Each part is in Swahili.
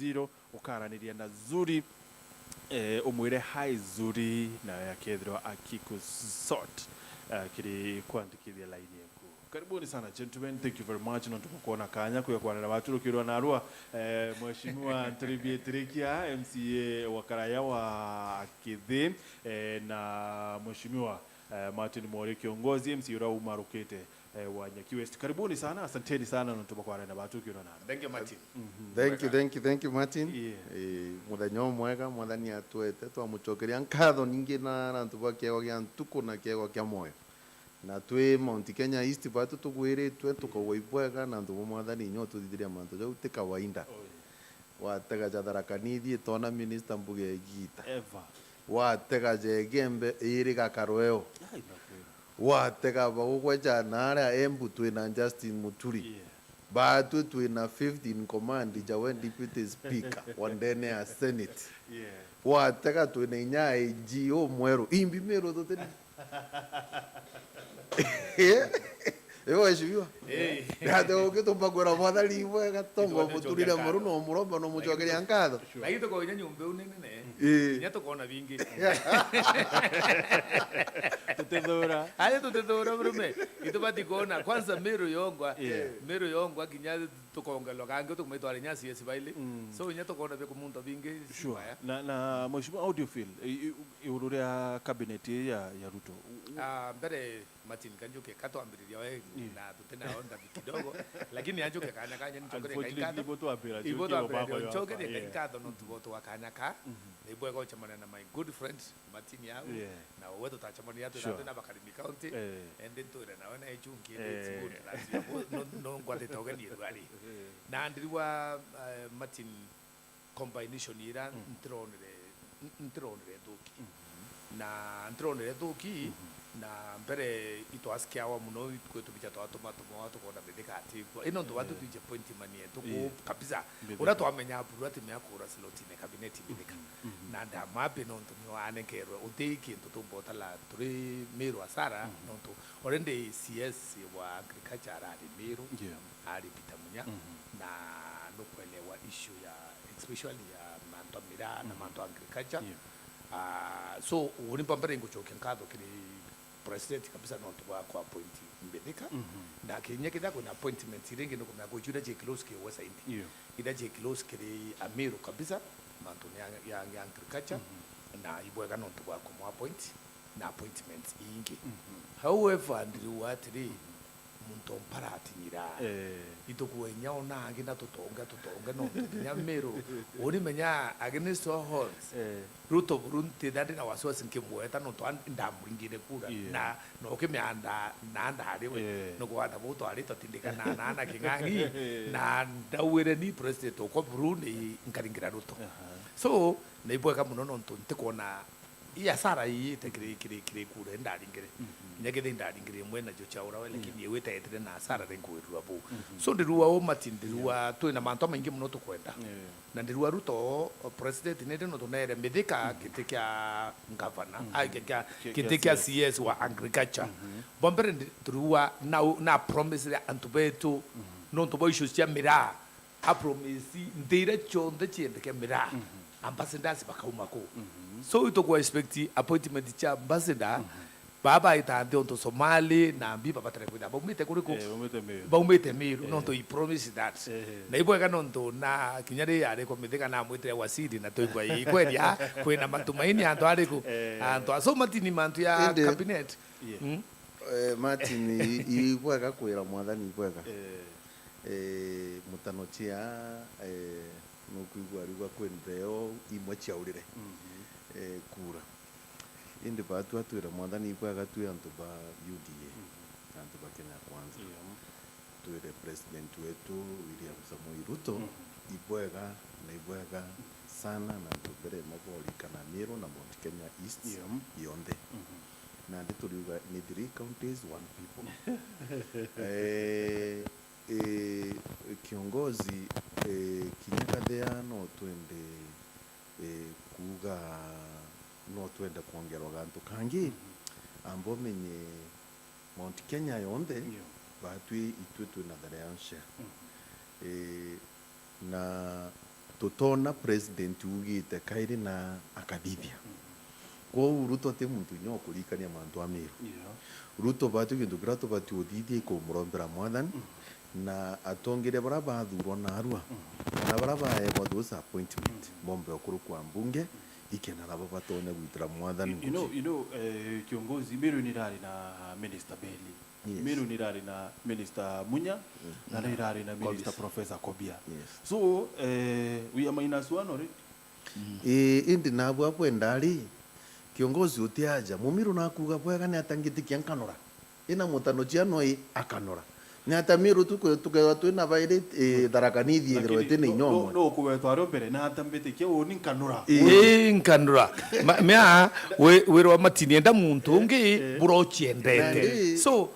2.0 ukaraniria na Zuri umwire hai Zuri na yakethirwa akikusort kiri kwandikithia line yaku. Karibuni sana gentlemen, thank you very much na tukuona kanya kwa na watu kirwa na arua mheshimiwa NTURIBI ETIRIKIA-MCA Wakaraja wa AKITHII na mheshimiwa Martin Mworia kiongozi MCA ura umarukite wa Nyaki West. Karibuni sana, asanteni sana na tukuona na watu kirwa na. Thank you Martin. Thank you Martin. Muthanyo mwega mwathani atwete twamucokeria nkatho ningi na ntubakiego gia ntuku na kiego kia moyo na twi Mount Kenya East batu tugwiritwe tukogwa ibwega na ntubu mwathani nyo tuthithiria mantu jau ti kawaida watega jatharakanithi tona Minista mbuge gita watega jegembe iri gakarweo watega bagugweja nara Embu twina Justin Muturi batu twina 15 command jawe deputy speaker wandene ya Senate watega twina inya IGO Mweru imbi Meru tote ewa eshibiwa gate ogeto bagora mwathani ibwega tongo muturira maru no muromba no mucokeria nkatho lakini tuko nya nyumbe unene nya tukona bingi tutethora brume itubati kona kwanza Meru yongwa kinya tukongelo kange tukumetwara nya CS baile so nya tukona be kumunto bingi na mheshimiwa how do you feel iururia cabinet ya Ruto mbere Martin kanjuke katoambiriria we na tutena onda kidogo lakini anjuke kana kanya nichokere kaikado iboto apira chokere kaikado no tuboto wakanya ka nibwego chamana na my good friend Martin yao na wewe tutachamani yatu na Bakarimi County and then tuere na wana echungi no ngwate togeni rwali na ndiriwa Martin combination ira ntronere tuki na mbere itwasikiawa muno kwetu bicha twatuma watu kona bedeka ati ino ndo watu tuje point mani yetu kabisa ura twamenya apuru ati myakura slot ne cabinet bedeka na nda mape no ndo ane kero uteki ndo tumbota la turi Meru asara no ndo orende CS wa agriculture ali Meru ali pitamunya na no kuelewa issue ya especially ya manto mira na manto agriculture so uri pambere ngochoke nkado kiri president kabisa no to kwa appoint mbedeka na kenya kida kuna appointment irengi no kuna gojuda je close ke wasa indi ida je close ke Meru kabisa manto ya agriculture na ibwega no to kwa appoint na appointment ingi however ndiru atri muntu mparati nyira itokuwenya ona agenda tutonga no nya Meru uri menya against all odds Ruto Burundi dadi na wasiwasi nkimweta no to ndamringire kura na no kemyanda nanda hariwe no kwata buto alito tindika na kingangi na ndawere ni president ko Burundi nkaringira Ruto so naibweka muno no ntikona iya sara yi tekire kura ndaringire nyagede ndaringire mwena jo chaura wale kini yeweta etre na sara renkuirwa bu so ndiruwa o Martin ndiruwa to na manto maingi muno to kwenda na ndiruwa Ruto president nede no to nere medeka kitekia governor kitekia CS wa agriculture bombere ndiruwa na promise ya antubeto no to boy shosia mira a promise ndire chonde chiende ke mira ambassadors bakaumako so itokwa expect appointment cha ambassador baba itande onto Somali na mbi baba tare kuda baumite kuriko baumite Meru no to promise that na ibweka no to na kinyari yare ko medeka na mwitre wasidi na to kwa kweli kwena matumaini anto ariko anto so Martin mantu ya cabinet Martin ibweka kwira mwathani ibweka mutanochia no kuigwa rigwa kwendeo imwe chaurire kura indi batu atwira mwathani ibwega tu antu ba UDA antu ba Kenya Kwanza twire president wetu William Samoei Ruto ibwega na ibwega sana na tubere maboli kana Meru na Mount Kenya East yonde na ndituriuga ni 3 counties one people kiongozi kinyakathea no twende kuga no twende kuongerwa gantu kangi ambo menye Mount Kenya yonde batwi itwe na tharansha na tutona president ugite kairi na akadithia ko Ruto te muntu nyo kurikania mantu a Meru Ruto batu kindu grato batu odithie ko murombera mwathani na atongere bara bathurwo na arua na bara bae those appointment bombe okuru kwa mbunge ikena rabo batone gwitira mwathani kiongozi Meru ni rari na Minister Belly Meru ni rari na Minister Munya na rari na Minister Professor Kobia so we are minus one already indi nabwa kwendari kiongozi utiaja mumiru nakuga bwega ni atangitikia nkanora ina mutano ciano akanora ni ata Meru tukewa twina baire darakanithi thirwete ni nyomo no kuwetwa aro mbere na atambitikia uni nkanora nkanora mea wero matini enda muntu ungi burochiendete so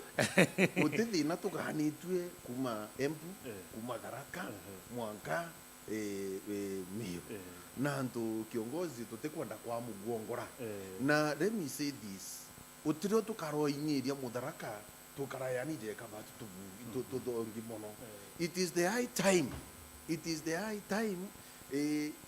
utithi na tukahanitwe kuma Embu kuma Tharaka Mwanka Meru na ntu kiongozi tutikwenda kwa muguongora na let me say this utirio tukaroinyiria Mutharaka tukarayanije kama tutongi mono it is the high time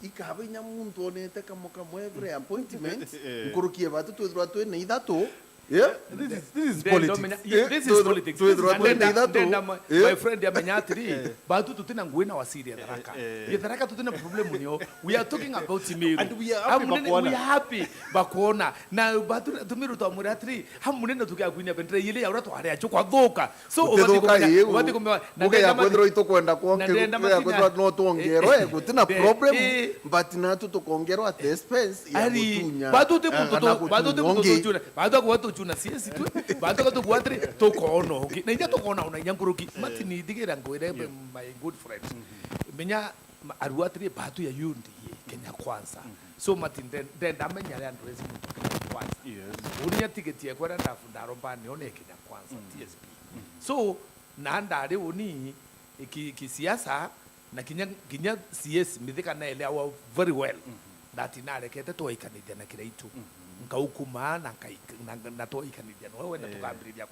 ikabinya muntu onete kamo every appointment nkurukie batu twithwa twina ithatu this is politics. This is politics. My friend Yamenyatri, batu tutina nguina wasiri Tharaka. Tharaka tutina problem nyo. We are talking about Meru. And we are happy bakuona. Na batu tumiru to amuratri, hamunena tukia kuinia bentre yile ya uratu harea chukwa dhoka. So ubati kumewa muge ya kwendro ito kwenda kuonge ya kwendro no tuongero kutina problem but na tukongero at expense ya kutunya. Batu te muto chuna. Batu kwa watu chuna siesi tu. Batu kwa tu kuatri to kono. Na ija to kona una nyanguruki. Mati ni digera ngoire my good friend. Menya aruatri batu ya yundi Kenya Kwanza. So mati ndenda menya ya ndrezi mtu Kenya Kwanza. Unia tiketi ya kwenda ndafunda rombani one Kenya Kwanza TSP. So naandare uni kisiasa na kinya CS mithika na elewa very well that inarekete to ikanithia na kiraitu nkaukuma na to ikanithia no wewe na tukambiriria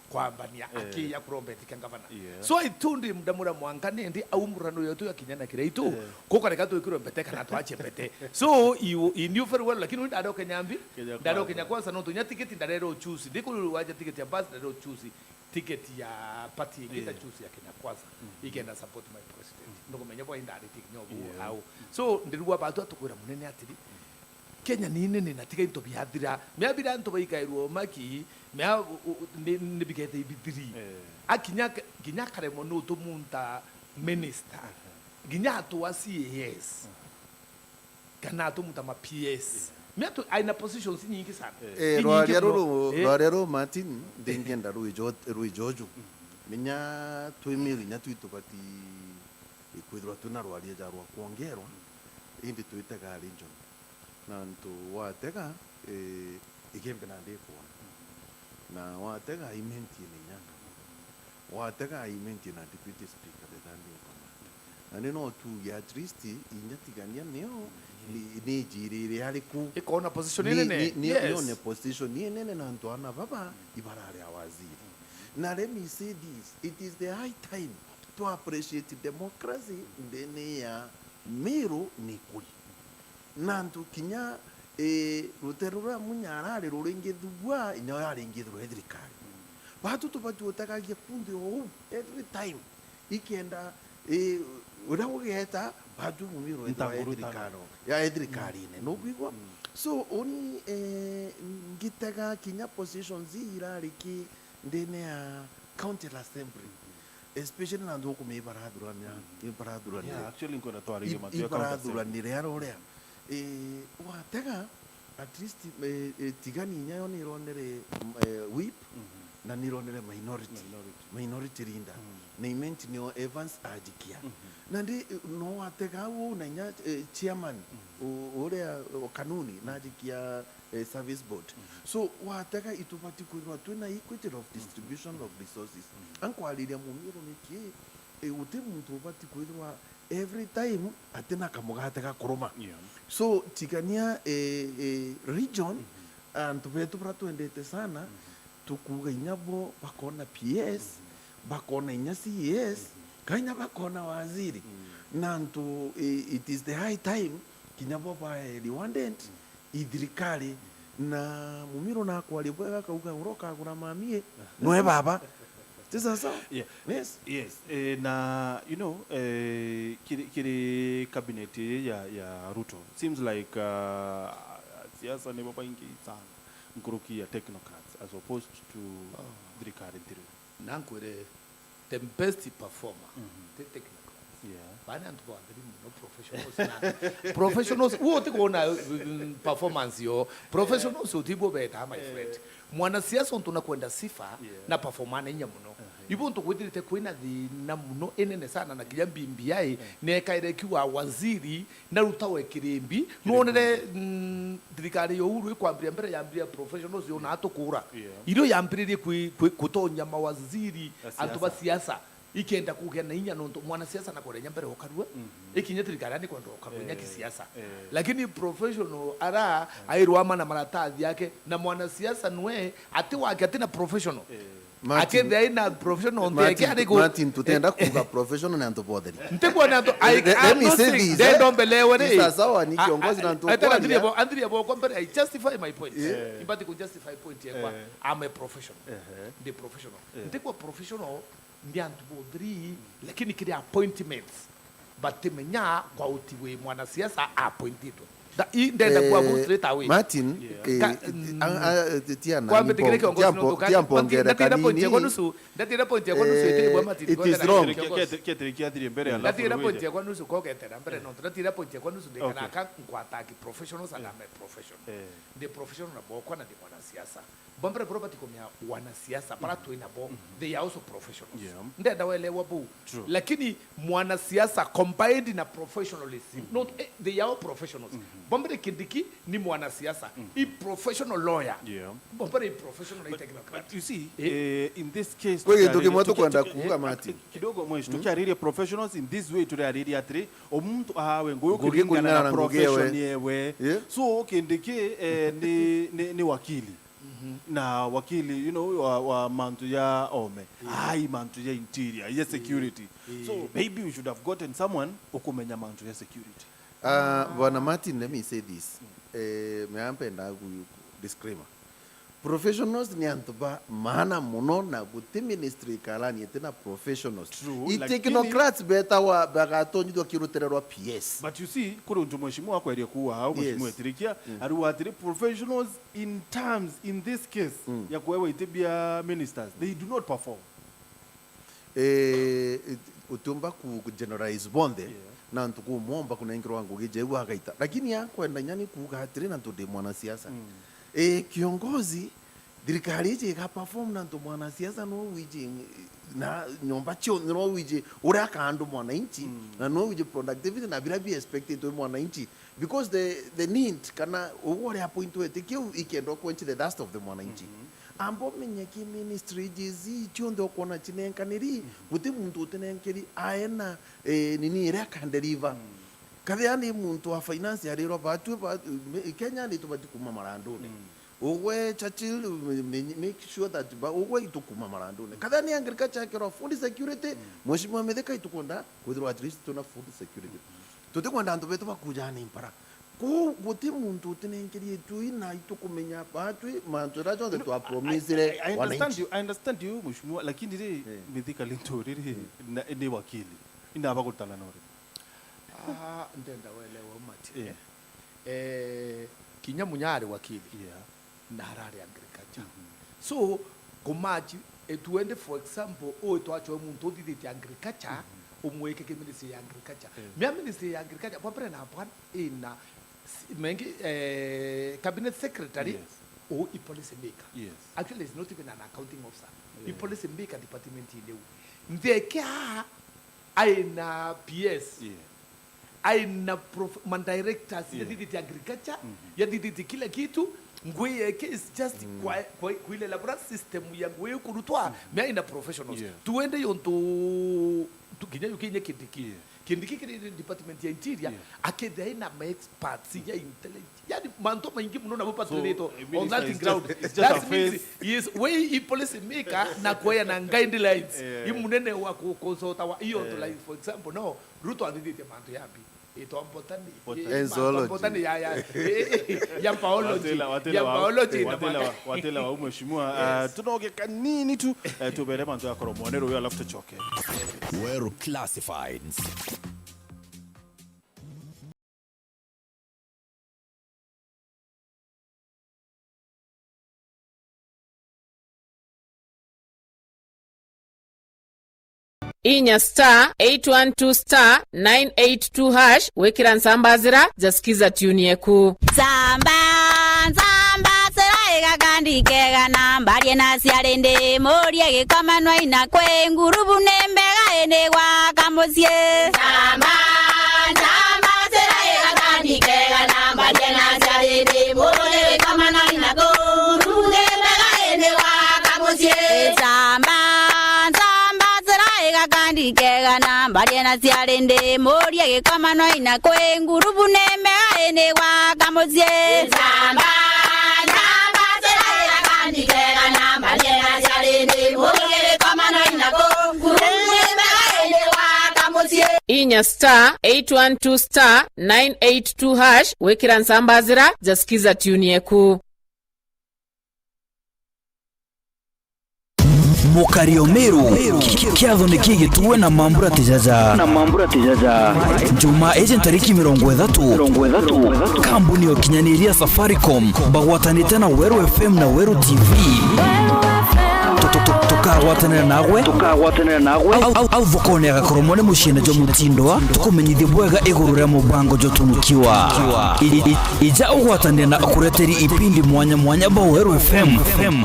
kwa mbania akia kurombeti ngavana so itundi mdamura mwangane ndi aumurano yetu ya kinyana kiraitu koko reka to ikirombete kana to achepete so you knew very well lakini ndado kenyambi ndado Kenya Kwanza no tunya tiketi ndarero choose ndikulu waje tiketi ya bus ndarero choose tiketi ya party ngita choose ya Kenya Kwanza igenda support my president ndoko menya bo indari tikinyo au so ndirwa batu atukwira munene atiri Kenya ni nene na tika into biathira mea bira nto baikairwo maki mea nibigete ibitiri akinya karemo no to munta minister ginya to CAS kana to munta ma PS mea to aina positions nyingi sana rwarero Martin ndengenda ruijoju menya twemiri nya twitubati ikwithwa tunarwaria jarwa kuongerwa indi twitaga region na ntu watega igembe na ndiko na watega imenti ni nyanga watega imenti na deputy speaker the dandi kama na no tu ya at inyatigania neo ni jirire haliku ikona position nene ni position nene na ntu ana baba ibarare awaziri na let me say this it is the high time to appreciate democracy ndene ya Meru ni kuli nantu kinya ruterura munyarare rurengethwa inyo yarengethwa thirikari batu tubatu utakagia fundi every time ikenda ura ugeta batu mumiro ya thirikari ne no bigwa so oni ngitega kinya positions irariki ndene ya county assembly especially na ndoko me baradurania actually ngona twari matu ya county rea watega at least tigani nyayo ni ronere whip na ni ronere minority rinda na imenti ni Evans ajikia na ndi no watega wo na nya chairman ore kanuni na ajikia service board so watega itupati kuinwa tuna equity of distribution of resources ankwaliria mumiro niki ute muntu upati kuinwa every time atena kamugate ga kuruma so tikania region and wetu bratuendete sana tukuga inyabo bakona PS bakona inya CES kanya bakona waziri nantu it is the high time kinyabo ba liwandent idrikali na mumiro na kwa libwega kauka uroka kuna mamie noe baba tisa sawa. Yes na you know kile cabinet ya Ruto seems like siasa ni baba ingi sana nguruki ya technocrats as opposed to Drikari Thiru. Nankwere the best performer the technocrats bana ntu ba no professionals professionals wote kuona performance yo professionals utibo beta my friend mwana siasa tunakwenda sifa na performance nya muno ibo ntukwithirite kwina thina muno enene sana na kinya mbimbiai nekaire kiwa waziri na rutawe kirimbi nuonere thirikari yo Uhuru ikwambia mbere yambia professionals yo na atukura irio yambiririe kutonya mawaziri antu ba siasa ikenda kugena inya no mwana siasa na korenya mbere okarua ikinya thirikari ni kwenda okarua nya kisiasa lakini professional ara airwama na maratathi yake na mwana siasa nwe ati wake atina professional ake they na professional ndeke ariko Martin tutenda kuga professional na antoboderi nteko na to let me say this they don't believe it sasa wa ni kiongozi na antoboderi Andrea bo compare I justify my point ibati ku justify point yakwa I'm a professional the professional nteko professional ndi antoboderi lakini kile appointments batemenya kwa utiwe mwana siasa appointed da ndenda kwa go straight away Martin tiana kwa mbele kiongozi no tiampongera kanini ndatira point ya kwanusu ite bwa Martin it is wrong Ketirikia mbere alafu ndatira point ya kwanusu ko getera mbere no ndatira point ya kwanusu de kana ka nkwata ki professionals and I'm a professional the professional na boko na de mwana siasa bombere property komya wana siasa para tu ina bo they are also professionals ndenda welewa bu lakini mwana siasa combined na professionalism not they are all professionals bombere Kindiki ni mwana siasa i professional lawyer bombere professional na technocrat but you see in this case wewe tukimwatu kwenda kuuka Martin kidogo mweshi tukiariri professionals in this way tukiariri atri omuntu ahawe ngoyo kugingana na profession yewe so Kindiki ni wakili na wakili you know wa mantu ya ome mantu ya interior ya security so maybe we should have gotten someone ukumenya mantu ya security. Bwana Martin, let me say this meampenda ku disclaimer professionals ni antuba maana muno na buti ministry kalani tena professionals i technocrats beta wa bagatonyi do kirutererwa PS but you see kuri untu mheshimiwa kwa ile kuwa au mheshimiwa Tirikia aliwatiri professionals in terms in this case ya kuwewa itibia ministers they do not perform utumba ku generalize bonde na ntuku muomba kuna ingiro wangu gejewa akaita lakini yakwenda nyani kugatire na tude mwana siasa kiongozi dirikali je ka perform na ndo mwana siasa no wiji na nyomba chio no wiji ura kandu mwana inchi na no wiji productivity na bila be expected to mwana inchi because the need kana owore appoint to tekio ikendo quench the dust of the mwana inchi ambo menyeki ministry jizi chondo kona chinenkaniri buti muntu tenenkeri aena nini ira kan deliver kavyani muntu wa finance yariro batu Kenya ni tubati kuma marandone uwe Churchill make sure that uwe itukuma marandone kavyani agriculture kero food security mheshimiwa medeka itukonda kudro at least tuna food security tutekwanda ndo betu bakujana impara ko buti muntu tenenkeri tuina itukumenya batu mantura chonde to promise I understand you mheshimiwa lakini re medeka lintori re ni wakili ina bakutana nore ndenda welewa Martin kinya munyari wakili na harare agriculture so kumaji tuende for example twacho muntu diditi agriculture umweke ke ministry ya agriculture ministry ya agriculture papere na hapa ina mengi cabinet secretary or a policy maker actually it's not even an accounting officer a policy maker department ile ndeka aina PS aina man directors ya diditi agriculture ya diditi kila kitu ngwe is just kwa ile labora system ya ngwe kurutwa mia ina professionals tuende yonto tukinya yukinye kindiki kiri department ya interior akithei na experts ya intelligence yani manto maingi muno na mupatrito on that ground that means is way policy maker na kwa na guidelines imunene wa kusota wa hiyo like for example no Ruto adidite manto yapi ito ambotani ya biology watela wa mheshimiwa tunoge kanini tu tubele manto ya koromonero yo alafu tuchoke Meru Classifieds. Inya *812*982# wekira nsambazira jasikiza tuni yeku Samba sera gandikega nambarie na ciarende morie gikamanwa ina kwe ngurubu nembega ene gwa kamucie Samba sera gandikega nambarie na ciarende morie gikamanwa ina kwe ngurubu nembega ene gwa kamucie Samba kega nambarie na ciarende morie gikamanwa ina kwe ngurubu nembega ene gwa kamucie Samba sera gandikega nambarie na ciarende morie gikamanwa ina kwe ngurubu nembega ene gwa kamucie Inya *812*982# wekira nsambazira jasikiza tuni yeku Mukario Meru kiatho nikigi tuwe na mambura tijaja Juma tariki 30 kambuni okinyaniria Safaricom bagwatanite na Weru FM na Weru TV tukagwatanira nagwe au vokone agakoromone mushine jo mutindwa tukumenyithie bwega iguru ria mubango jo tunukiwa ija ugwatanira na akureteri ipindi mwanya ba Weru FM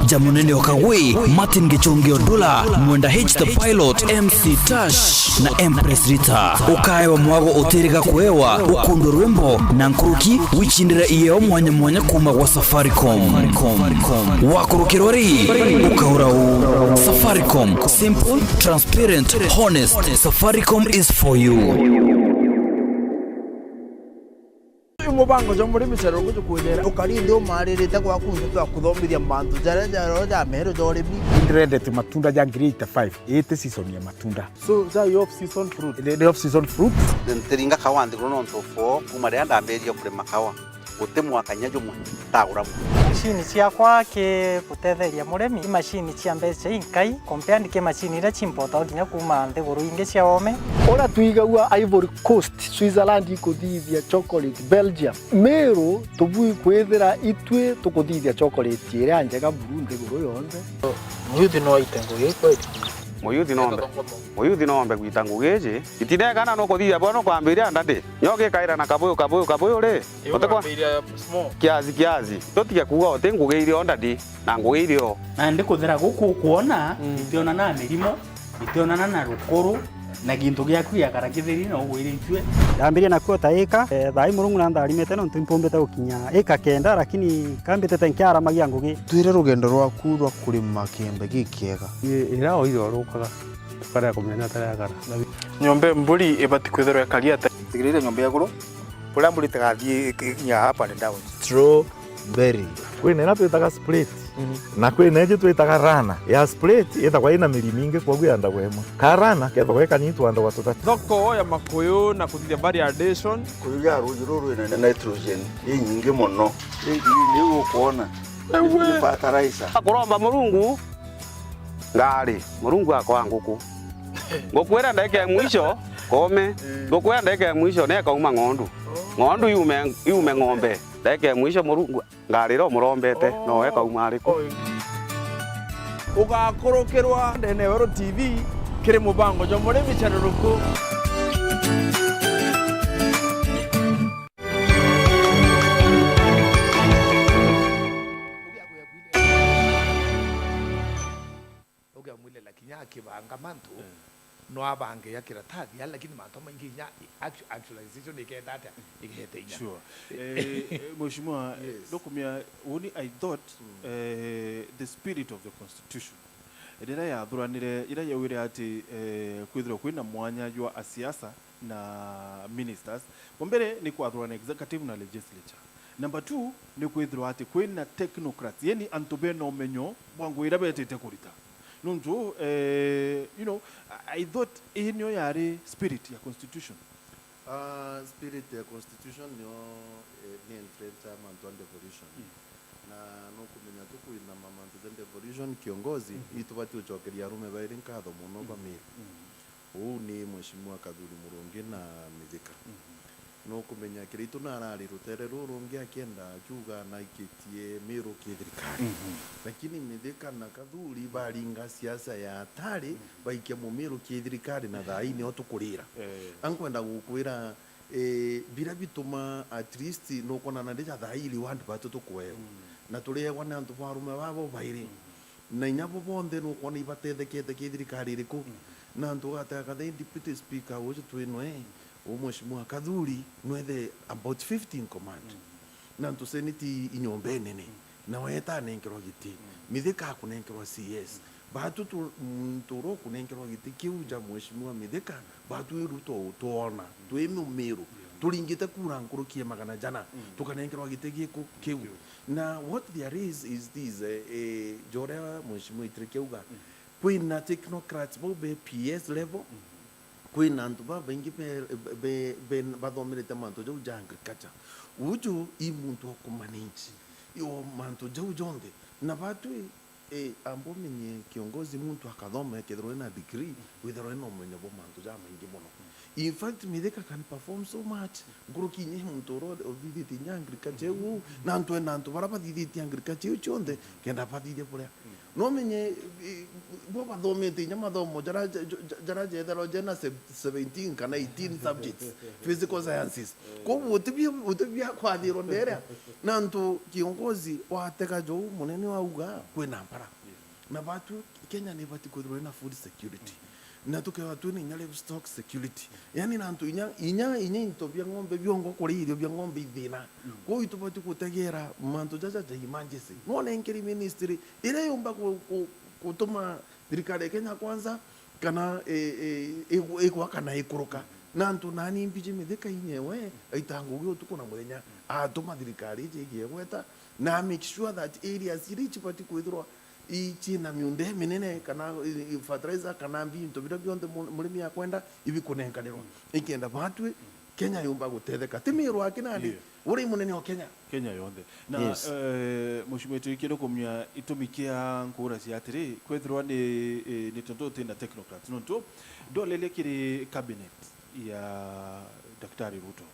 jamunene okagwe Martin Gichongio Dula Mwenda H the Pilot MC Tash na Empress Rita ukaewa mwago oteriga kwewa ukundo rwembo na nkuruki wichindira iyo mwanya kuma wa Safaricom wakurukirori ukaurau Safaricom, simple, transparent, honest. Safaricom is for you. Mubango jo muri micero gutu kunyera ukarinde umaririte kwa kundu twa kuthomithia mantu jara Meru jorimi Ingredient matunda ja grade 5 ete season ya matunda so za off season fruit the off season fruit ntiringa kawandi kuno ntofo kuma ria ndamberia kure makawa gutemwa kanyajo mu tagura machine cia kwake gutetheria muremi machine cia mbeca inkai compared ke machine ira chimpota ginya kuma nthiguru inge cia ome ora tuigagua Ivory Coast Switzerland ikuthithia chocolate Belgium Meru tubui kwithira itwe tukuthithia chocolate ira njega Burundi guru yonde muyuthi no itengo yekwedi muyuthi nombe gwita ngugeje itinekana no kuthithia bono kwambiria ndande nyoge kaira na kabuyu ri utekwa kiazi totiga kuga ote ngugeire ondadi na ngugeire o na ndikuthira guku kuona itiona na mirimo itiona na rukuru na gintu giaku ya karakithiri no gwire itwe ndambiria na kuota eka thai murungu na ndarimete no ntimpombete gukinya eka kenda lakini kambite tenkiara magia ngugi twire rugendo rwaku rwa kurima kiembe gikiega ira o iro rukaga tukara kumenya taragara nyombe mburi ibati kwithero ekariata tigirire nyombe yaguru pula mburi tagathie nya hapa ni down strawberry kwina na twitaga split na kwina nje twitaga rana ya split ithagwa ina miri mingi kwa gwenda gwema karana kethagwa kanyitu anda watu tatu thoko ya makuyu na kuthithia variation kuya ruru ina nitrogen nyingi muno ni ukuona ni fertilizer akuromba murungu ngari murungu akwa nguku ngokwera ndeke mwisho kome ngokwera ndeke mwisho ne kauma ng'ondu yume ng'ombe ndeke mwisho murungu ngariro murombete no weka umariko ugakorokirwa ndene Weru TV kiri mubango jo muri micharuruku mwile lakini akibanga mantu no abange yakira tagi lakini mantu maingi nya actualization ikendata ikete nya sure mheshimiwa dokumia uni I thought the spirit of the constitution rira yathuranire ira yawire ati kwithirwo kwina mwanya jwa asiasa na ministers mbere ni kwathurana executive na legislature. Number 2 ni kwithirwa ati kwina technocrats yani antube no menyo bwangu ira betete kurita nunjo you know I thought inyo yari spirit ya constitution. Spirit ya constitution ni entreta mantu devolution na no kumenya tuku ina mantu devolution kiongozi itubati uchokeria rume bairi nkatho muno bamiri huu ni mheshimiwa Kadhuri Murungi na Mithika no kumenya kiritu na arari rutere rurungi akienda akiuga na ikitie Meru kithirikari lakini Mithika na Kadhuri baringa siasa ya atari baikia mu Meru kithirikari na thaini otukurira ankwenda gukwira bila bituma at least no kona na ndeja thaili wandu batutu kweo na tuliegwa na antu barume babo bairi na inyabo bonde no kona ibatethekete kithirikari riku na antu ataka the deputy speaker wote twinwe mheshimiwa Kadhuri nwethe about 15 command na antu seniti inyombene ne na weta nenkero giti Mithika kunenkerwa CS batu turo kunenkerwa giti kiuja mheshimiwa Mithika batu iruto tuona twemu Meru turingite kura nkurukie magana jana tukanenkerwa giti giko kiu na what there is this jora mheshimiwa ETIRIKIA kwina technocrats bobe PS level kwina antu babengi be bathomerete mantu jo agriculture uju imuntu okumanage yo mantu jo jonde na batu ambo menye kiongozi muntu akathoma kethro na degree withero no menye bo mantu ja maingi muno. In fact Mithika can perform so much nguruki nye muntu ro viditi nya agriculture na antu baraba viditi agriculture chonde kenda patide pole no menye bo bathomete nya mathomo jara jethero jena 17 kana 18 subjects physical sciences ko utibia kwathiro ndere nantu kiongozi wateka jo munene wauga kwina mpara na batu Kenya ni bati kuthirwo na food security na tukewa tu ni livestock security yani nantu inya into bya ngombe byongo kuri irio bya ngombe ithina ko itubati kutegera mantu jaja emergency no nenkeri ministry ile yomba kutuma thirikari Kenya kwanza kana egwa kana ikuruka nantu nani mpiji Mithika inyewe aitanguyo tukuna muthenya atuma thirikari ije gweta na make sure that areas rich pati kwithirwa ichina miunde minene kana fertilizer kana bintu bira byonde mulimi yakwenda ibi kunenkanirwa ikenda batwe Kenya yomba gutetheka timirwa akinani uri munene wa Kenya yonde na mheshimiwa ETIRIKIA kumya itumikia nkura cia atiri kwethirwa ni tonto tena technocrats nonto dolele kiri cabinet ya Daktari Ruto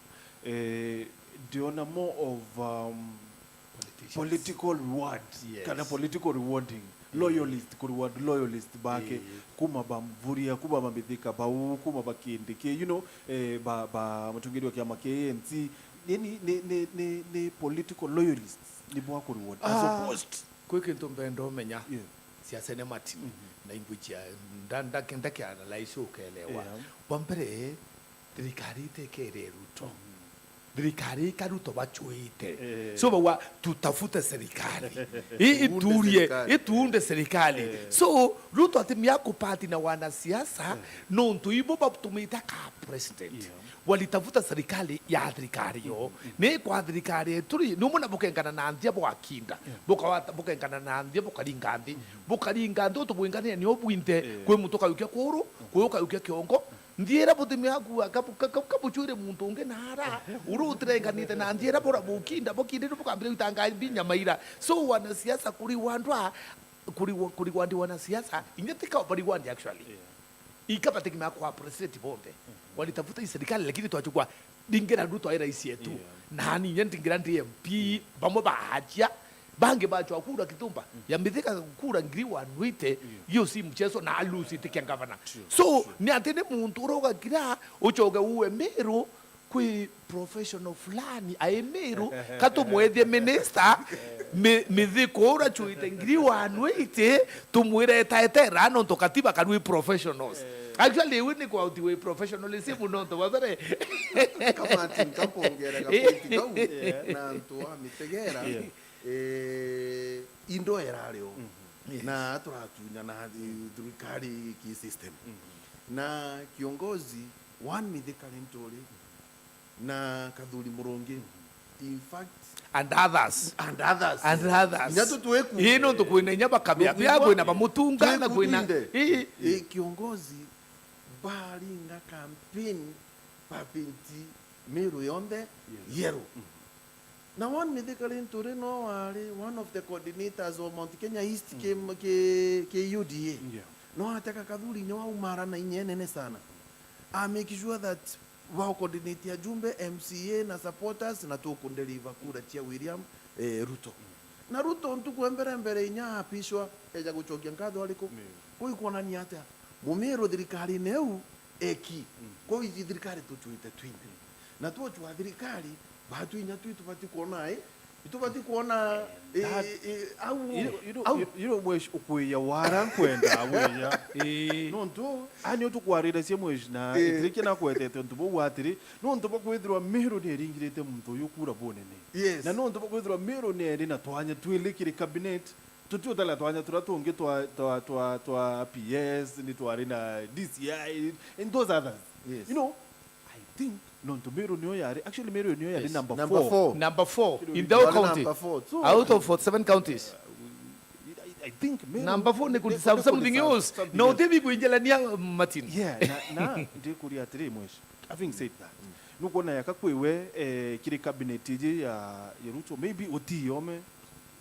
diona more of political reward kana political rewarding loyalist kureward loyalist bake kuma bamvuria kuma Mithika bau kuma bakindike you know ba mutungiri wa kiama ANC ni political loyalists ni bwa kureward as opposed kweke mbendo menya siasa ne mati na imbuja ndanda kenda kia na laiso ukelewa bombere thirikari tekere Ruto thirikari karuto bachuite so bawa tutafute serikali ituunde serikali so Ruto atimia kupati na wanasiasa no ntuibo batumita ka president walitafuta serikali ya thirikari yo ne kwa thirikari turi numuna bukengana na ndia bwakinda bukengana na ndia bukaringandi to bwingane ni obwinte kwe mutoka yukia kuru kwe yukia kiongo ndiera butimia ku kabuchure muntu unge nara urutirenganite na ndiera bora bukinda bokinde bukambire utanga binya maira so wanasiasa kuri wandwa kuri wandi wanasiasa inyetika bari wandi actually ikapata kima kwa president bonde walitafuta serikali lakini twachukua dingera Ruto aira isi yetu nani nyentingira ndi MP bamwe bahajia bange bacho akura kitumba ya Mithika kura ngiriwa nwite hiyo si mchezo na alusi tikia gavana so ni atene muntu uroga kira uchoga uwe Meru kwi professional fulani ae Meru kato mwethie minister Mithika ura chuite ngiriwa nwite tumwire taetera no tokatiba kanwi professionals actually we ni kwa utiwe professionalism no to wazare kama tinkapoongera kapiti na ntu wa mitegera indo erario na turatunya na thirikari ki system na kiongozi one mithikari nturi na kathuri murongi in fact and others nyato tuweku ino tukwina nyaba kabya byagwe na bamutunga na kwina kiongozi bali nga campaign papenti Meru yonde yero na one mithikari nturi no wale one of the coordinators of Mount Kenya East ke UDA no ataka kathuri nyo umara na inyenene sana make sure that wao coordinate ya jumbe MCA na supporters na tukundeliva kura tia William Ruto na Ruto ntuku mbere inya apishwa eja guchokia nkatho aliko koi kuonania ata mumero thirikari neu eki koi thirikari tutuite twinde na tuochwa thirikari batu inya tupati kuona itubati kuona you mwesh ukwiya wara kwenda aweya nonto ani otukwarira cie mwesh na itiriki na kwetete ntubo watiri nonto bakwithirwa Meru ne ringirite muntu yukura bonene na nonto bakwithirwa Meru ne ri na twanya twilikire cabinet tututala twanya turatungi twa PS ni twari na DCI and those others you know I think nonto Meru niyo yari actually Meru niyo yari number 4 in the whole county out of 47 counties I think Meru number 4 ne could have something else no debi kuingelania Martin na ndikuri atiri mwesh having said that nukona yakakwewe kiri cabinet ya Ruto maybe otiyome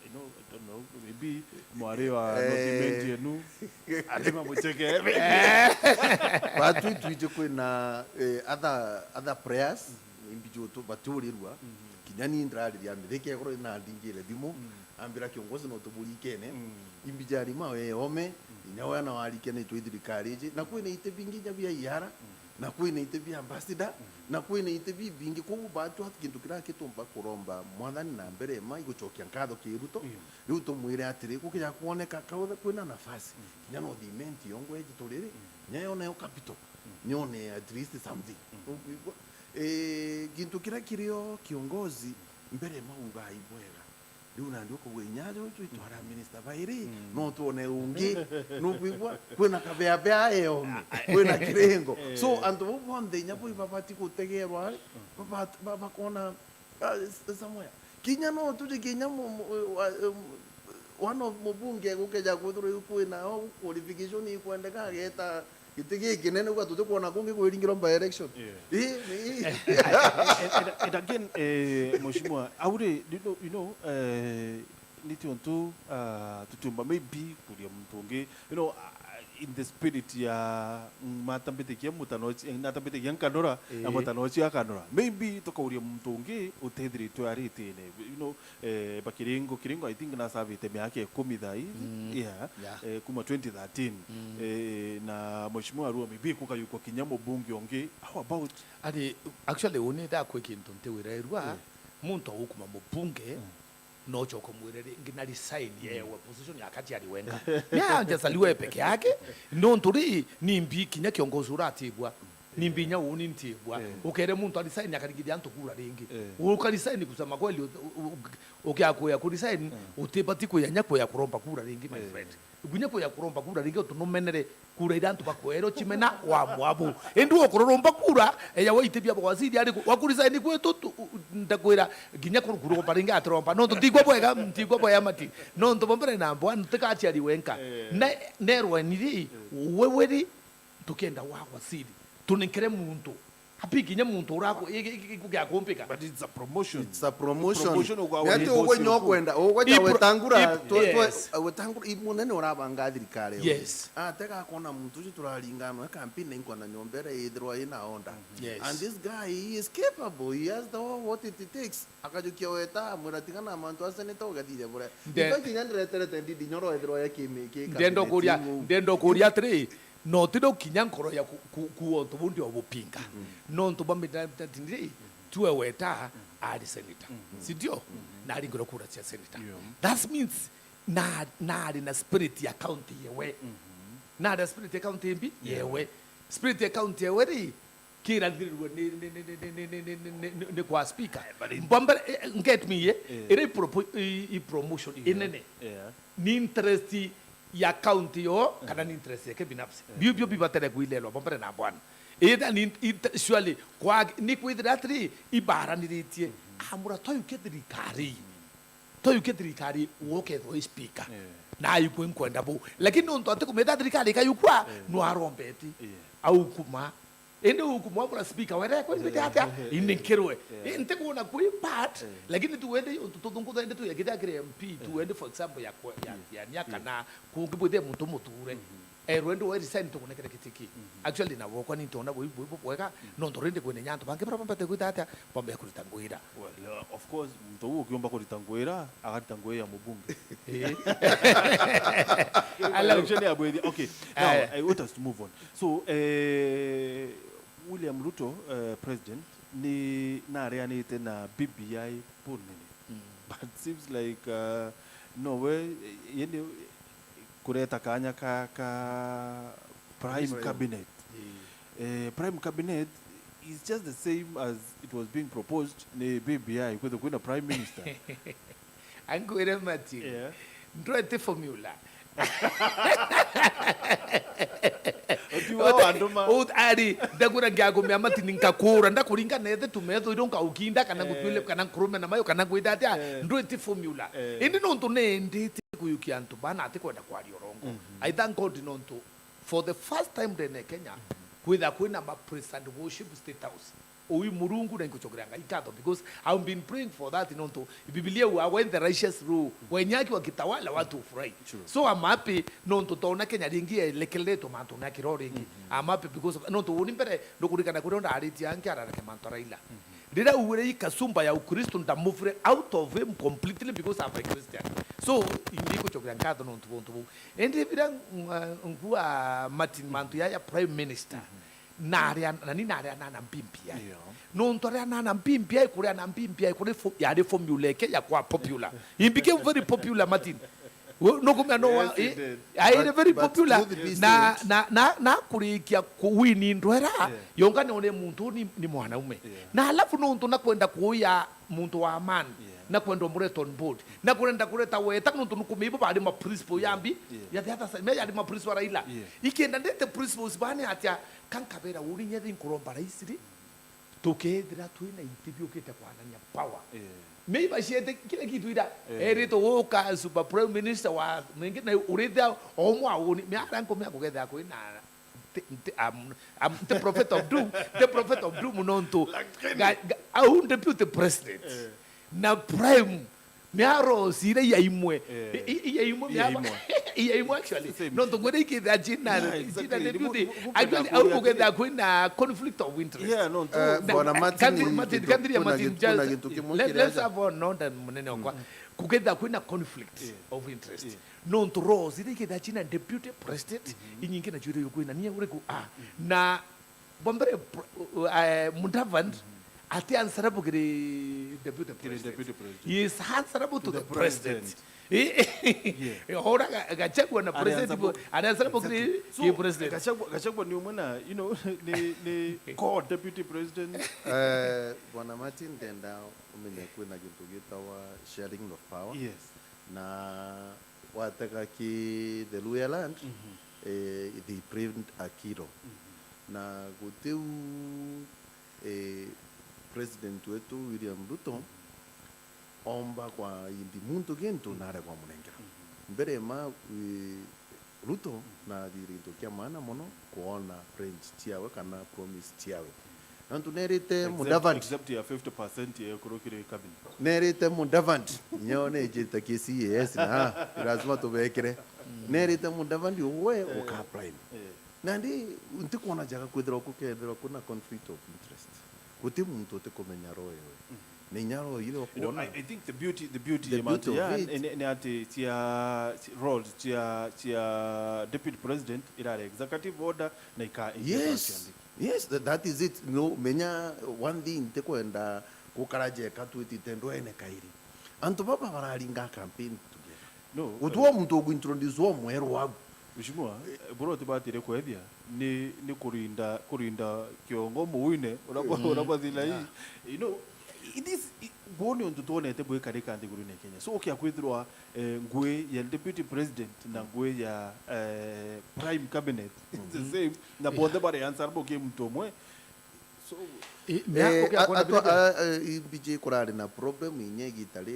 I don't know, maybe Mworia document yenu alima mucheke batu tuije kwina other prayers imbijo to baturirwa kinyani ndrari ya mireke koro na ndingile dimo ambira kiongozi no tobulikene imbijari mawe ome inyawa na walikene to thirikari na kwina itebingi nyabia yara na kwina itebi ambassador na kwina itebi bingi ko batu hakintu kira kitumba kuromba mwathani na mbere ma iguchokia nkatho kiruto Ruto mwire atiri kukija kuoneka kautha kwina nafasi nyano dimenti yongo eji torere nyayo na capital nyone at least something gintu kira kirio kiongozi mbere mauga ibwega riu na ndio ko wenyajo twitwara minister bairi no tuone ungi no kwigwa kwina kabea bea eome kwina kirengo so andu bonde nyapo ibabati kutegerwa baba kona somewhere kinya no tuje kinya one of mubunge gukeja kuthuru kwina qualification ikwendeka geta kitigi kinene kwa tuje kuona kungi kwiringiro by election and again mheshimiwa aure you know nitiontu tutumba maybe kuria mtungi you know in the spirit ya matambete kia mutanochi natambete kia kanora na mutanochi ya kanora maybe tukauria mtungi utethiri twarite ne you know bakiringo I think na savite miaka 10 thai kuma 2013 na mheshimiwa Arua maybe kukayuko kinyamo bunge onge how about actually one da kwekintu ntewira Arua muntu ukuma mubunge no choko mwirere ngina resign yewe position yakati aliwenga yanje saliwe peke yake no nturi nimbi kinya kiongozi uratibwa nimbi nya uni ntibwa ukere muntu alisign yakarigidia ntukura ringi ukalisign kusema kweli ukiakoya ku resign utepati ko yanyako ya kuromba kura ringi my friend gunyako ya kuromba kura ringi tunomenere kura irantu bakwero chimena wa mwabu endu okoromba kura eya waitebia bwazidi ari wakurisign kwetu ndakwira ginya kuromba ringi atromba no ntigwa bwega mati no ntobombere nambo antukati ari wenka na nerwa niri weweri tukenda wawasidi tunikere muntu apiginya muntu urako ikugyakompeka but it's a promotion yati ugo nyokwenda ugo wetangura wetangura imunene urabanga thirikari teka kona muntu turalingano campaign inkona nyombere idrwa ina onda and this guy he is capable, he has the what it takes akajukia weta muratigana mantu aseneta ugatire bure ibakinya ndreterete ndi nyoro idrwa yake ndendo kuria 3 no tido kinyankoro ya kuonto bundi obupinga no ntubamita tindiri tuwe weta ali senator sidio na ali ngoro kura cia senator that means na spirit ya county yewe na the spirit ya county mbi yewe spirit ya county yewe ri kira ndirirwe ne kwa speaker mbamba get me ire promotion inene ni interest ya county yo kana ni interest yake binafsi bibyo bibatere kuilelwa bombere na bwana ida ni surely kwa ni kwithira atri ibaraniritie amura toyuke thirikari woke tho speaker na yuko nkwenda bu lakini ndo atikumeta thirikari kayukwa no arombeti au kuma ende hukumwa kwa speaker were kwa ndio hata inikirwe inte kuona kui part lakini tuende tutunguza ende tu yakida kire MP tuende for example ya nyaka na kungibwe muntu muture rwendo we resign to kunekere kitiki actually na woko ni tona bo weka no ndorende kwene nyanto bange para pambate kuita hata bombe kulitanguira well of course mtu huo kiomba kulitanguira akatanguira mubunge election ya bwedi okay now I want us to move on so William Ruto president ni nareanite na BBI punene but it seems like no way yende kureta kanya ka prime cabinet prime cabinet is just the same as it was being proposed in BBI with the prime minister angwere mati ndrete formula ari ndakura ngyago myamati ninkakura ndakuringa nete tumetho ironka ukinda kana gutwile kana kurume na mayo kana gwita ati ndrete formula indi nonto nendete kuyukia antu bana ati kwenda kwa riorongo I thank God nonto for the first time in Kenya kwina ma praise and worship state house owi murungu na nkuchogiranga ikato because I've been praying for that nonto Biblia when the righteous rule wenyaki wakitawala watu ufurahi so I'm happy nonto tona Kenya ringie lekeleto manto na kiroringi I'm happy because nonto unimpere ndokurikana kuronda ariti yanki ararake manto Raila Dida uwele ikasumba ya Ukristo ndamuvre out of him completely because I'm a Christian. So indiko chokirankado no ntubo. Ende vira ngua Martin Mantu ya prime minister. Naria na mpimpia. No ntoria na mpimpia kule na mpimpia kule ya de formula ke ya kwa popular. He became very popular Martin. No come no I very popular na kurikia kuwini ndwera yonga ne muntu ni mwanaume na alafu no muntu nakwenda kuya muntu wa amani na kwenda mreton board na kwenda kuleta weta muntu nukumibo bali ma principle yambi ya hata sasa ya ma principle Raila ikenda ndete principles bani atia kankabera uri nyedi nkuromba raisiri tokedra tuina interview kete kwa nanya power maybe shete kile kitu ida erito woka super prime minister wa mwingine urida omo awoni me aranko me akugeda ko ina the prophet of doom nonto au deputy president na prime miaro sire ya imwe actually no to gwede ke da jina deputy actually au kugeda ko ina conflict of interest no bona Martin let's have on non munene kwa kugeda ko ina conflict of interest no to rose ire ke da jina deputy president inyinge na jure yuko ina niye ure ku na bombere Mudavand ati answerable to the deputy president. He is answerable to the president. Ora gachagua na president answerable to the president. Gachagua ni umana you know ni co-deputy president. Bwana Martin tenda umenyekwe na kintu gitawa sharing of power. Yes. Na wataka ki the Luya land the print akiro. Na guteu President wetu William Ruto omba kwa indi muntu gento nare kwa munengera mbere ma Ruto na dirinto kia maana mono kuona pledge tiawe kana promise tiawe nantu nerite Mudavand except ya 50% ya kurokire cabinet nerite Mudavand nyone jeta kesi yes na lazima tubekere nerite Mudavand uwe ukaprime nandi ntikuona jaga kwedra kukedra kuna conflict of interest kuti muntu tekomenya royo ni nyaro ile okuona I think the beauty ni ati tia role tia deputy president ila executive order na ika yes that is it no menya one thing tekwenda kukaraje katwiti tendo ene kairi antu baba baralinga campaign together no utuwa muntu oguintroduce wo mwero wagu Mheshimiwa bora tubatire kwethia ni kurinda kiongo muine unapothila hii you know it is boni on tutone te boy kareka ndi guru ne Kenya so okay akwithirwa ngwe ya deputy president na ngwe ya prime cabinet the same na bonde bare answer bo ke mtu omwe so bije kurari na problem inye gitare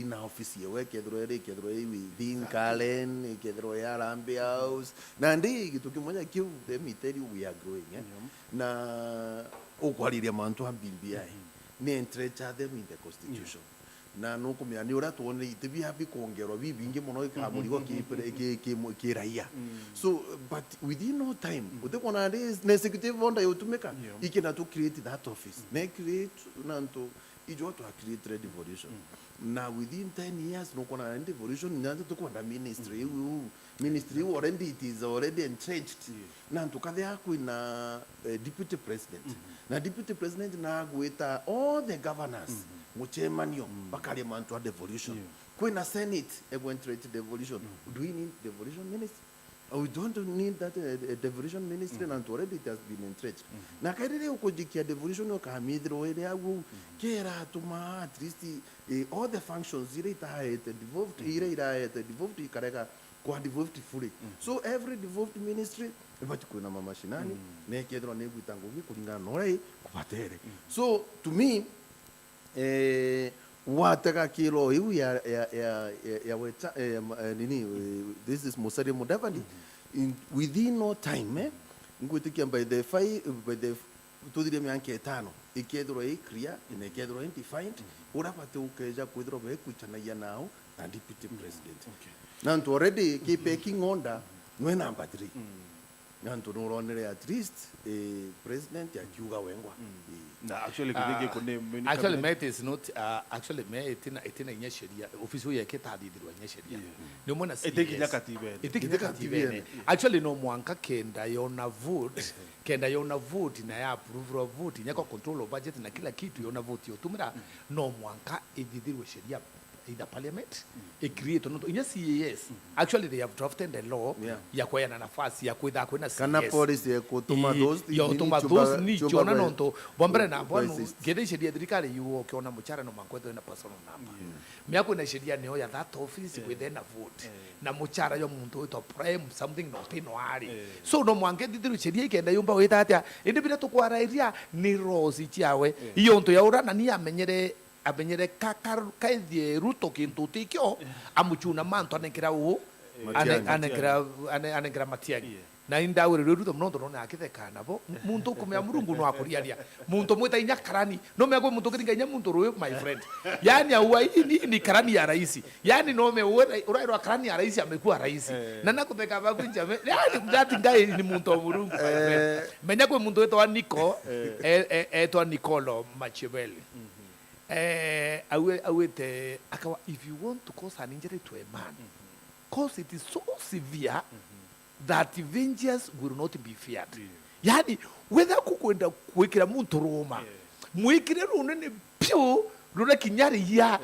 ina office yewe kedro within Kalen kedro ya Rambe House na ndi gitu kimonya kiu let me tell you we are growing na okwaliria mantu ambimbi ai ni entrecha them in the constitution na no kumya ni ora tuone itibi happy kongerwa bibinge muno ikamurigo ke raia so but within no time utekona is executive onda yotumeka ikina to create that office na create nanto ijo to create revolution na within 10 years no kona revolution nyanza to kona ministry already it is already entrenched nanto kadhe akuina deputy president na deputy president na agweta all the governors muchemanio bakali mantu a devolution kwena senate eventuate devolution do we need devolution ministry we don't need that devolution ministry and already it has been entrenched na kairere ukojikia devolution okamidro ele agu kera tuma at least all the functions ire devolved kareka kwa devolved fully so every devolved ministry but kuna mama shinani ne kedro ne gutango kulingana norai kupatere so to me wataka kilo hiu ya weta this is Musalia Mudavadi within no time ngutikia by the 5 ikedro clear ine kedro defined urapate ukeja kwidro be kuchana ya nao na deputy president nanto already keeping order no number 3 nanto no at least president ya Kyuga wengwa na actually kudege kone actually met is not actually me itina nyesheria ofisi yake tadidirwa nyesheria no mona si itikijakative actually no mwanka kenda yona vote na ya approve of vote nyako control of budget na kila kitu yona vote yotumira no mwanka ididirwe sheria in the parliament a create no yes actually they have drafted the law ya kwa na nafasi ya kwenda kwenda kana policy ya kutuma those ni chona nonto bombere na bwanu gede sheria dirikali yuo kiona muchara no mankweto na personal number miako na sheria neo ya that office within a vote na muchara yo muntu to prime something not in wari so no mwange didiru sheria ikenda yumba wita atia indi bila to kwarairia ni rosi chiawe iyo nto ya urana ni amenyere kaithie Ruto kintu tikyo amuchuna manto anekira anekira Matiang'i na indawe Ruto mnondo no akithekana bo muntu kumya murungu no akuriaria muntu mwita inya karani no megwe muntu kiringa inya muntu royo my friend yani auwa ni karani ya rais yani no me urairo karani ya rais amekuwa rais na nakutheka babu njame yani that guy ni muntu murungu menya kwe muntu wetu wa Nico eto Nicolo Machebeli akawa if you want to cause an injury to a man cause it is so severe that vengeance will not be feared yani whether kukwenda kuwekera muntu Roma mwekere runene pyo runa kinyari ya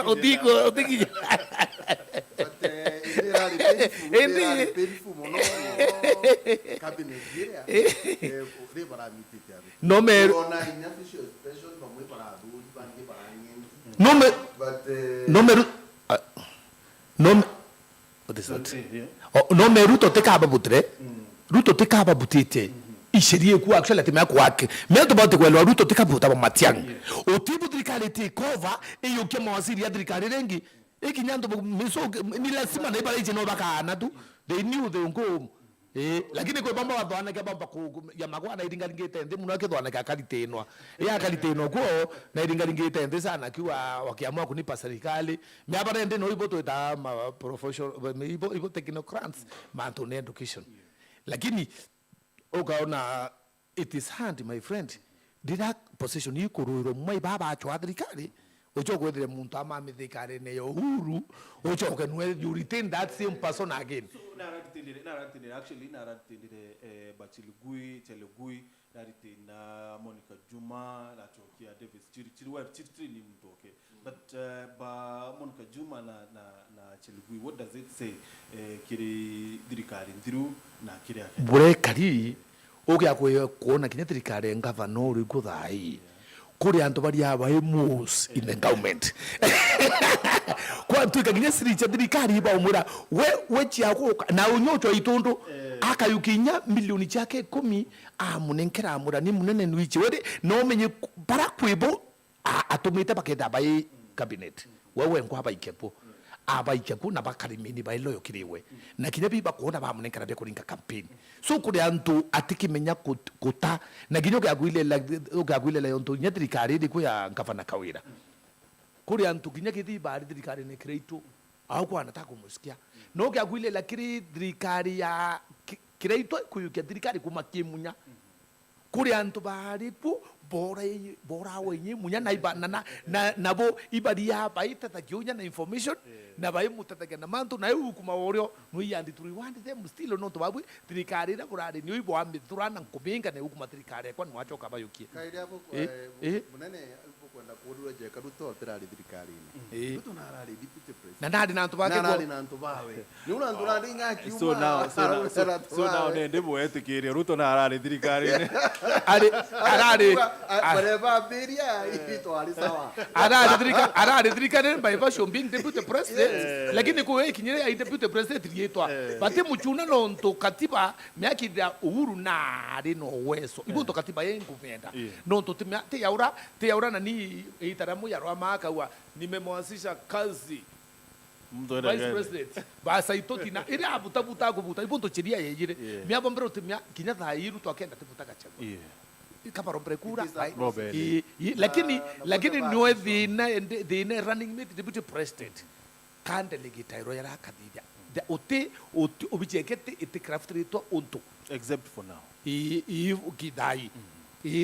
odiko no me what is that no me Ruto tekaba butre Ruto tekaba butite isherie ku actually atemea kwake me to bote kwelo Ruto tekabuta ba Matiang'i otibu dirikali cover eyo ke mawaziri ya dirikali rengi ekinyando miso ni lazima na ibara ije no bakana tu they knew they go lakini kwa bamba wadwana ke bamba ku ya magwana iringalingete ndi muno akethwana ka kalitenwa ya kalitenwa ko na iringalingete ndi sana kiwa wakiamua kunipa serikali me abara ndi no iboto ta professional ibo technocrats manto ne education lakini ukaona it is hard my friend dida position yikururo mai baba acho adrikali ocho kwedre muntu ama mithikare ne Uhuru ocho kenwe you retain that same person again naratindire actually bachilugui chelugui na Monica Juma na chokia Davis chiri ni mtoke but ba Monica Juma na chelugui what does it say kiri dirikari ndiru na kiri bure kari oke akwe kuona kinya dirikari ngavana uri kuthai kuri antu bari aba emos in the government kwa tuika ginya siricha thirikari ba umura we chiako na unyoto itundu akayukinya milioni chake 10 amunenkera amura ni munene nwichi wede no menye bara kwibo atumite bakenda bai cabinet wewe ngo abaikepo abaikepo na bakarimini bailoyo kiriwe na kinya biba kuona bamunenkera be kuringa campaign so kuri antu atikimenya kuta na ginyo gagwile yonto nya thirikari ndi kuya ngavana Kawira kuri antu kinya kithi bari thirikari ne kreito au kwa nataka kumusikia no gagwile la kiri thirikari ya kreito kuyukia thirikari kumakimunya kuri antu bari pu bora wenye munya na ibana na bo ibadi ya baita takiunya na information na bai mutataga na mantu na hukuma worio no yandi turi wandi them still no to babu thirikari na kurari ni ibo ambi turana kubenga na hukuma thirikari kwa nwachoka bayukie kaide hapo munene kwenda kuurwa je karuto tirari thirikari ni ruto na arari deputy president na nadi na antu bake nadi na antu bawe ni una antu rari ngaki so now nende boetekeria ruto na arari thirikari ni arari bareba beria ito ali sawa arari thirikari by version being deputy president lakini kwa kinyere ya deputy president yetwa bate muchuna no nto katiba myaki da Uhuru na ari no weso ibo to katiba yengu venda no nto te yaura na ni itaramu ya Mworia-Mca wa nimemwanzisha kazi vice president basa itoti na ile abuta kubuta ibo cheria yeyire myabo mbero timya kinya thairu to akenda tibuta gachago kama rombrekura lakini niwe the running mate deputy president kande legitairo ya kadida the ote obichekete ite craft rate onto except for now ukidai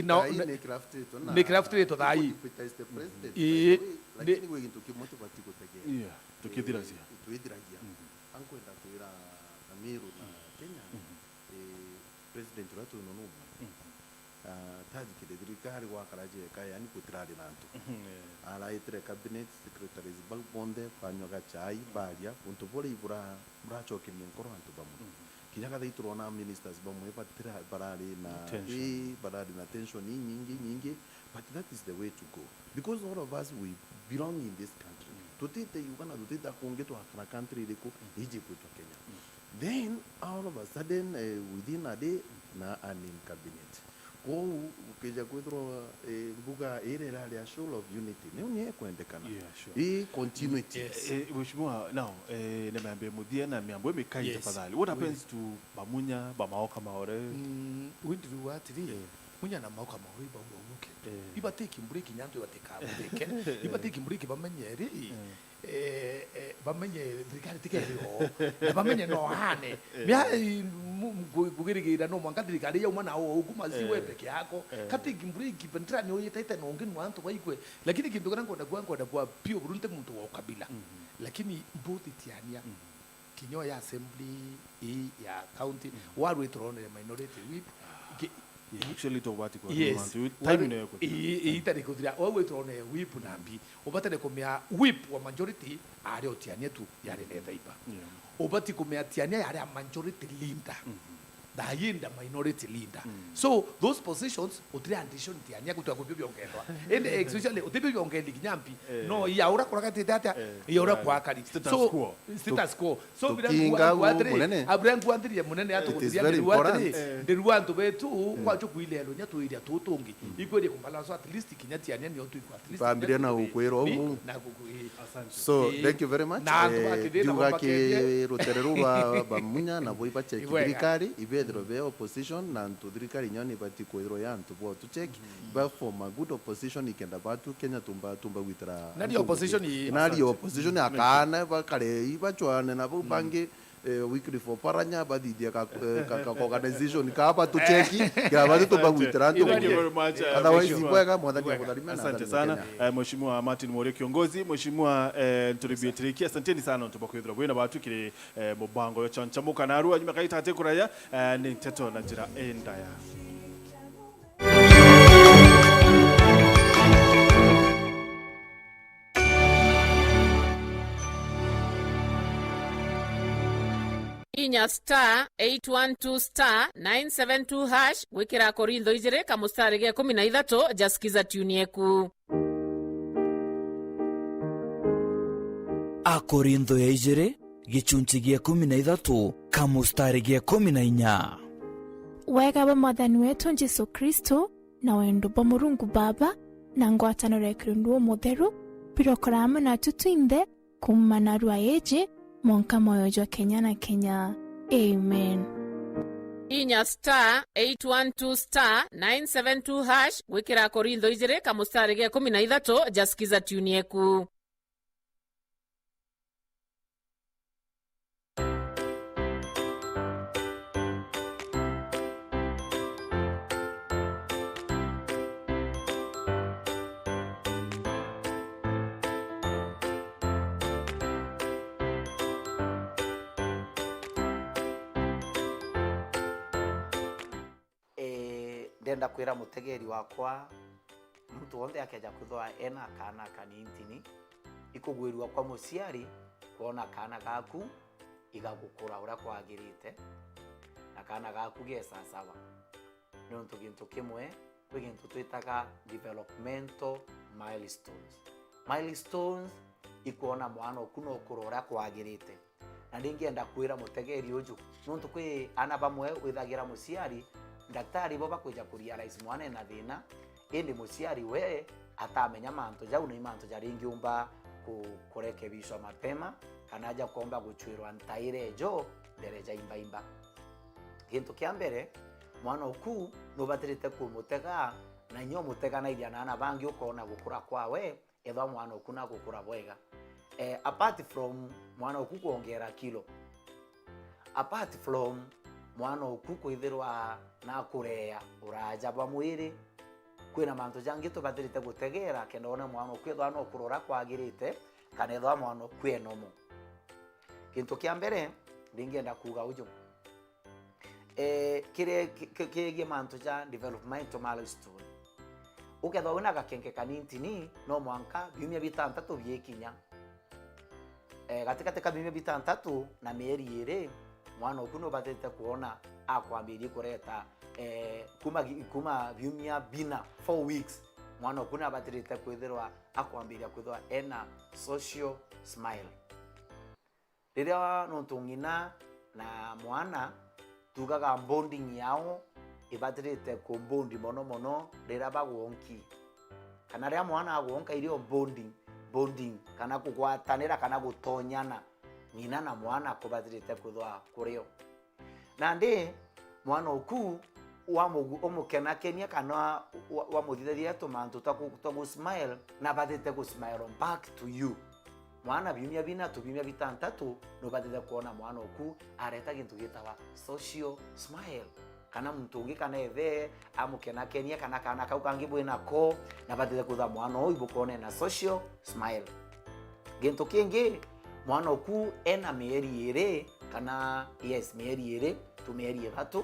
no ne craft rate dai lakini wewe tukimoto batiko tegea tukidirasia ankwenda kuira Meru na Kenya president watu nono taji kile thirikari wakaraja nyaki yani kutirari nantu ala itre cabinet secretaries balbonde panyoga chai baria punto bole ibura choke ni nkoro antu bamu kinyaga dhaitro na ministers bamu patira barari na barari na tension nyingi but that is the way to go because all of us we belong in this country tutite Uganda tutita kungeto akana country liko Egypt to Kenya then all of a sudden within a day na anim cabinet ko ukija kwetro buga ile rali ya show of unity ni unye kuendekana continuity mheshimiwa now nimeambia mudia na miambo imekai tafadhali what happens to bamunya bamaoka maore windu watiri munya na maoka maore bamuke ibateki mburiki nyanto ibateka mburike ibateki mburiki bamenyeri bamenye thirikari tikero na bamenye no hane mya kugirigira no mwanga thirikari ya umana ukuma siwe peke yako kati kimburi kipentra ni oyetaita no ngeni wantu baikwe lakini kintu kana kwenda kwa pio burunte mtu wa kabila lakini mbuti tiania kinyo ya assembly ya county waru itrone minority whip actually to what time no itari kudira owe trone whip nambi obatane komya whip wa majority ari otiania tu yare nethaiba obati komya tiania yare majority leader dayinda minority leader so those positions otri addition tiania kutoka kubyo ongendwa and especially otibyo ongendi kinyampi no yaura kurakati data yaura kwa kali so status quo so bila kuadre abran kuandria munene yato kudia ndirwa ntu betu kwa chukuilelo nyatu iria tutungi ikwede kumbalanso at least kinyatiania ni otu kwa at least familia na ukwero omu so thank you very much juga ke rotereru bamunya na boipa check thirikari ibedro be opposition na ntuthirikari nyoni bati kwero ya ntubo to check ba form a good opposition ikenda batu Kenya tumba witra nadi opposition akana bakare ibachwane na bangi weekly for paranya badidya ka organization ka hapa to check ya batu tumba witra ntu otherwise kwega mwadhani asante sana mheshimiwa Martin Mworia kiongozi mheshimiwa NTURIBI ETIRIKIA asanteni sana tubakwithira bwina batu kire mubango yo chanchamuka na arua nyuma kaita ate kuraya ni teto na njira endaya inya *812*972# gwikira Korintho 2 kamustari ge 13 jasikiza tunieku. Akorintho ya 2 gicunci gia 13 kamustari gia 14. Wega wa Mwathani wetu Jesu Kristo na wendo bwa Murungu Baba na ngwataniro ya Kristo mutheru birokorama na tutwinde kumana rwa eje monka moyo jwa Kenya na Kenya. Amen. Inya *812*972# gwikira Korintho 2 kamustari ge 13 jasikiza tunieku. Ndenda kwira mutegeri wakwa mtu wonde akeja kuthwa ena kana kanintini ikugwirwa kwa muciari kuona kana gaku igagukura ura kwagirite na kana gaku gesasawa nonto gintu kimwe kwigintu twitaga developmental milestones ikuona mwana okuno kurora kwagirite na ndingienda kwira mutegeri uju nonto kwi ana bamwe withagira muciari daktari bo bakuja kurealize mwana na thina indi muciari we atamenya manto jau ni manto jaringiumba kurekebishwa mapema kana aja kuomba guchwirwa ntaire jo dereja imba gintu kia mbere mwana oku no batirite kumutega na nyo mutega na iria na bangi ukona gukura kwawe etho mwana oku na gukura bwega apart from mwana oku kuongera kilo, apart from mwana oku kwithirwa na kurea uraja bwa mwiri kwina manto jangi tubatirite gutegera kenda ona mwana oku etho no kurora kwagirite kana etho mwana oku enomo. Kintu kia mbere ndingienda kuga ujo kire manto ja developmental milestone uketho wina gakenge kanintini no mwanka biumia bitantatu biekinya katika biumia bitantatu na mieri 2 mwana oku no batete kuona akwambiri kureta kuma biumia bina 4 weeks mwana oku na batirite kwithirwa akwambiria kwithwa ena social smile riria no tungina na mwana tugaga bonding yao ibatirite ku bondi mono riria bagwonki kana riria mwana agwonka irio bonding kana kugwatanira kana gutonyana nyina na mwana kubatirite kuthwa kurio na ndi mwana oku omukena kenia kana wamuthitharia tumantu twagu smile na batirite ku smile back to you mwana biumia bina biumia bitantatu no batete kuona mwana oku areta gintu gitawa social smile kana muntu ungi kana ethe amukena kenia kana kau kangi bwina ko na batete kutha mwana oyu bukone na social smile. Gintu kingi mwana oku ena mieri 2 kana mieri 2 tu mieri 3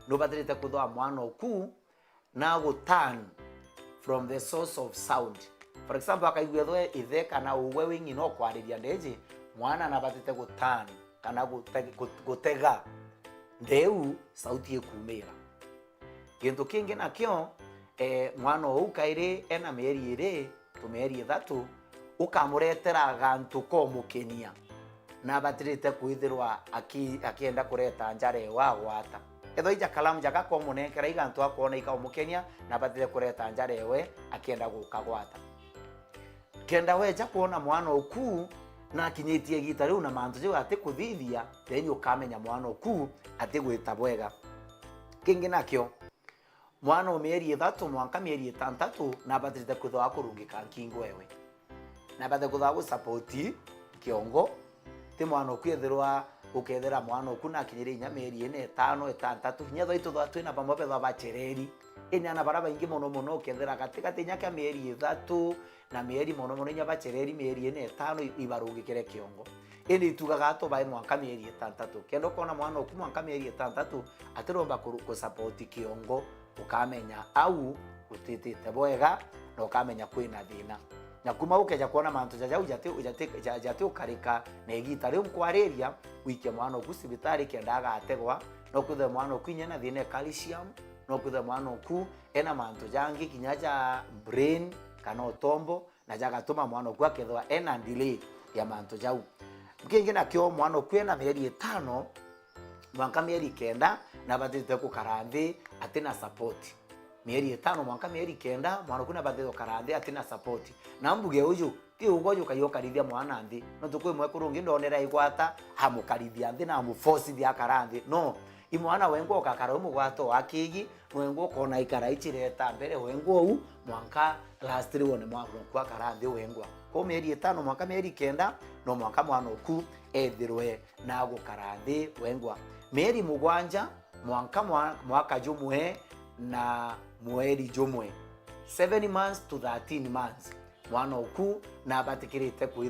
no batete kutha mwana oku na go turn from the source of sound. For example akaigwethwe ithe kana uwe wingi no kwariria ndeje mwana na batete go turn kana gutega ndeu sauti ekumira. Gintu kingi nakyo mwana ou kaire ena mieri 2 tu mieri 3 ukamuretera gantu ko mukenia na batirite kwithirwa akienda kureta njare wa gwata etho ija kalamu jaka ko munekera igantu akona ikamukenia na batirite kureta njare we akienda gukagwata kenda weja kuona mwana oku na kinyitie gita riu na mantu je ati kuthithia then ukamenya mwana oku ati gwita bwega. Kingi nakyo mwana o mieri 3 mwanka mieri 6 na batirite kuthwa kurungika nkingo wewe na batirite kuthwa gu support kiongo ti mwana oku ethirwa ukethera mwana oku na kinyire inya mieri 5 6 nya thaitu thwa twina pamwe thwa bachereri inyana baraba ingi mono ukethera katikati nyaka mieri 3 na mieri mono nya bachereri mieri 5 ibarungikire kiongo indi tugaga to bai mwanka mieri 6 kendo kona mwana oku mwanka mieri 6 atiromba ku support kiongo ukamenya au utitite bwega na ukamenya kwina thina. na kuma ukeja kuona mantu jaja ujate ukarika na igita riu kwariria wike mwana oku cibitari kendaga ategwa no kuthe mwana oku nyena thine calcium no kuthe mwana oku ena mantu jangi kinyaja brain kana otombo na jaga tuma mwana oku akethwa ena delay ya mantu jau kingi na kio mwana oku ena mieri 5 mwanka mieri 9 na batite ku karanthi atina support mieri 5 mwanka mieri 9 mwana oku na batite karanthi atina support na mbuge uju ti ugoju kayokarithia mwana nthi no tukwe mwe kurungi ndonera igwata hamukarithia nthi na mu force dia karanthi no imwana wengo kakaro mugwato wakigi wengo kona ikara ichireta mbere wengo u mwanka last one mwana kwa karanthi wengo ko mieri 5 mwanka mieri 9 no mwanka mwana oku ethirwe na gukaranthi wengwa mieri 7 mwanka mwaka jumwe na mweri jumwe 7 months to 13 months mwana oku na batikirite